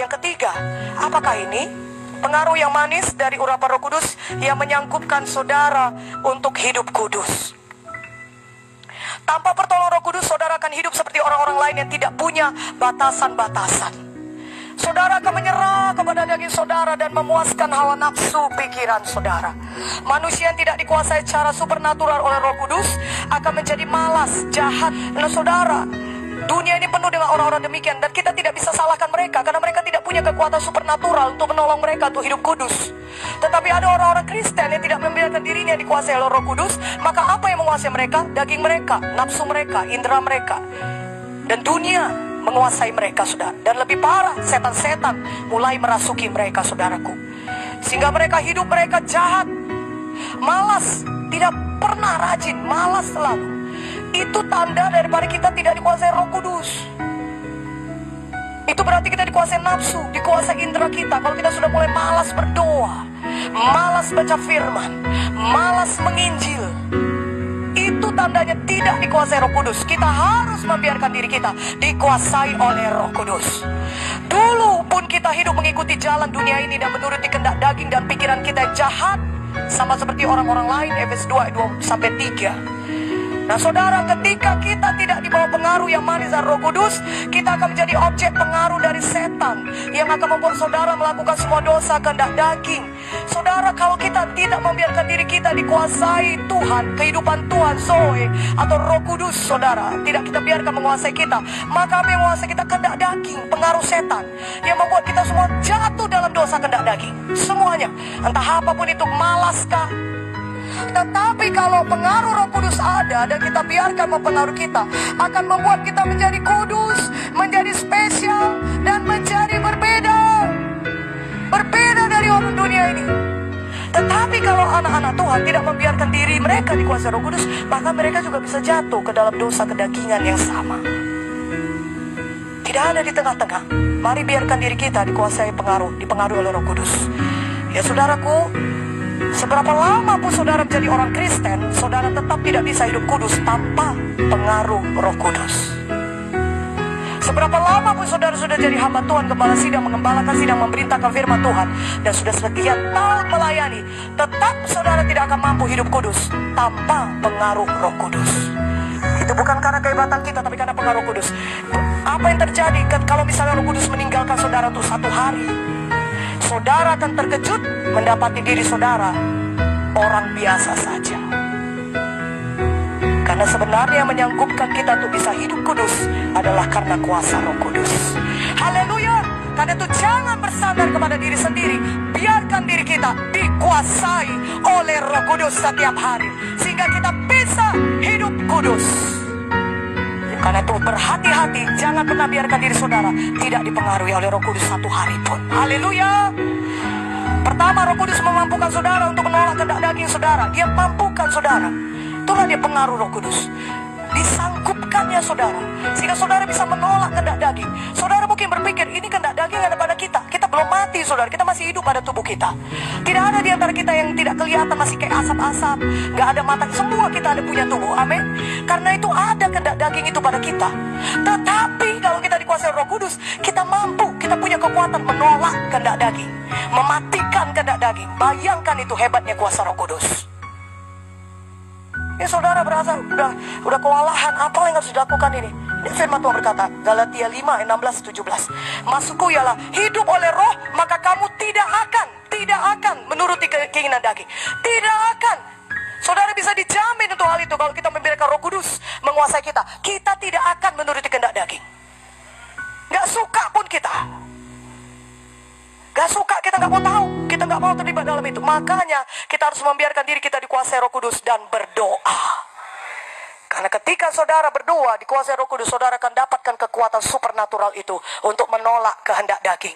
Yang ketiga, apakah ini? Pengaruh yang manis dari urapan Roh Kudus yang menyangkupkan saudara untuk hidup kudus. Tanpa pertolongan Roh Kudus, saudara akan hidup seperti orang-orang lain yang tidak punya batasan-batasan. Saudara akan menyerah kepada daging saudara dan memuaskan hawa nafsu pikiran saudara. Manusia yang tidak dikuasai secara supernatural oleh Roh Kudus akan menjadi malas, jahat. Nah saudara, dunia ini penuh dengan orang-orang demikian, dan kita tidak bisa salahkan mereka karena mereka tidak punya kekuatan supernatural untuk menolong mereka untuk hidup kudus. Tetapi ada orang-orang Kristen yang tidak membiarkan dirinya dikuasai oleh Roh Kudus. Maka apa yang menguasai mereka? Daging mereka, nafsu mereka, indera mereka, dan dunia menguasai mereka, saudara. Dan lebih parah, setan-setan mulai merasuki mereka, saudaraku, sehingga mereka hidup mereka jahat, malas, tidak pernah rajin, malas selalu. Itu tanda daripada kita tidak dikuasai Roh Kudus. Itu berarti kita dikuasai nafsu, dikuasai indera kita. Kalau kita sudah mulai malas berdoa, malas baca firman, malas menginjil, itu tandanya tidak dikuasai Roh Kudus. Kita harus membiarkan diri kita dikuasai oleh Roh Kudus. Dulu pun kita hidup mengikuti jalan dunia ini dan menuruti kehendak daging dan pikiran kita yang jahat, sama seperti orang-orang lain. Efesus 2:2-3. Nah saudara, ketika kita tidak dibawa pengaruh yang manis dari Roh Kudus, kita akan menjadi objek pengaruh dari setan yang akan membuat saudara melakukan semua dosa kehendak daging. Saudara, kalau kita tidak membiarkan diri kita dikuasai Tuhan, kehidupan Tuhan, Zoe atau Roh Kudus, saudara, tidak kita biarkan menguasai kita, maka apa yang menguasai kita? Kehendak daging, pengaruh setan yang membuat kita semua jatuh dalam dosa kehendak daging. Semuanya, entah apapun itu, malaskah. Tetapi kalau pengaruh Roh Kudus ada dan kita biarkan mempengaruhi kita, akan membuat kita menjadi kudus, menjadi spesial, dan menjadi berbeda. Berbeda dari orang dunia ini. Tetapi kalau anak-anak Tuhan tidak membiarkan diri mereka dikuasai Roh Kudus, maka mereka juga bisa jatuh ke dalam dosa kedagingan yang sama. Tidak ada di tengah-tengah. Mari biarkan diri kita dikuasai dipengaruhi oleh Roh Kudus. Ya saudaraku, seberapa lama pun saudara menjadi orang Kristen, saudara tetap tidak bisa hidup kudus tanpa pengaruh Roh Kudus. Seberapa lama pun saudara sudah jadi hamba Tuhan, gembala sidang, mengembalakan sidang, memerintahkan firman Tuhan, dan sudah sekian tahun melayani, tetap saudara tidak akan mampu hidup kudus tanpa pengaruh Roh Kudus. Itu bukan karena kehebatan kita, tapi karena pengaruh kudus. Apa yang terjadi kalau misalnya Roh Kudus meninggalkan saudara untuk 1 hari? Saudara akan terkejut mendapati diri saudara orang biasa saja. Karena sebenarnya yang menyangkupkan kita untuk bisa hidup kudus adalah karena kuasa Roh Kudus. Haleluya. Karena itu jangan bersandar kepada diri sendiri. Biarkan diri kita dikuasai oleh Roh Kudus setiap hari, sehingga kita bisa hidup kudus. Karena itu berhati-hati, jangan pernah biarkan diri saudara tidak dipengaruhi oleh Roh Kudus 1 hari pun. Haleluya. Pertama, Roh Kudus memampukan saudara untuk menolak kehendak daging saudara. Dia mampukan saudara. Itulah dia pengaruh Roh Kudus. Disanggupkannya saudara, sehingga saudara bisa menolak kehendak daging. Saudara mungkin berpikir, ini kehendak daging ada pada kita. Kita belum mati saudara, kita masih hidup pada tubuh kita. Tidak ada di antara kita yang tidak kelihatan, masih kayak asap-asap, gak ada mata. Semua kita ada punya tubuh, amin. Karena itu ada kehendak daging itu pada kita. Tetapi kalau kita dikuasai Roh Kudus, kita mampu, kita punya kekuatan menolak kehendak daging, mematikan kehendak daging. Bayangkan itu hebatnya kuasa Roh Kudus. Ya saudara berasa udah kewalahan, apa yang harus dilakukan ini? Ini firman Tuhan berkata, Galatia 5:16-17. Maksudku ialah hidup oleh Roh, maka kamu tidak akan menuruti keinginan daging. Tidak akan. Saudara bisa dijamin untuk hal itu kalau kita membiarkan Roh Kudus menguasai kita. Kita tidak akan menuruti kehendak daging. Gak suka pun kita. Gak suka, kita gak mau tahu, kita gak mau terlibat dalam itu. Makanya kita harus membiarkan diri kita dikuasai Roh Kudus dan berdoa. Karena ketika saudara berdoa dikuasai Roh Kudus, saudara akan dapatkan kekuatan supernatural itu untuk menolak kehendak daging.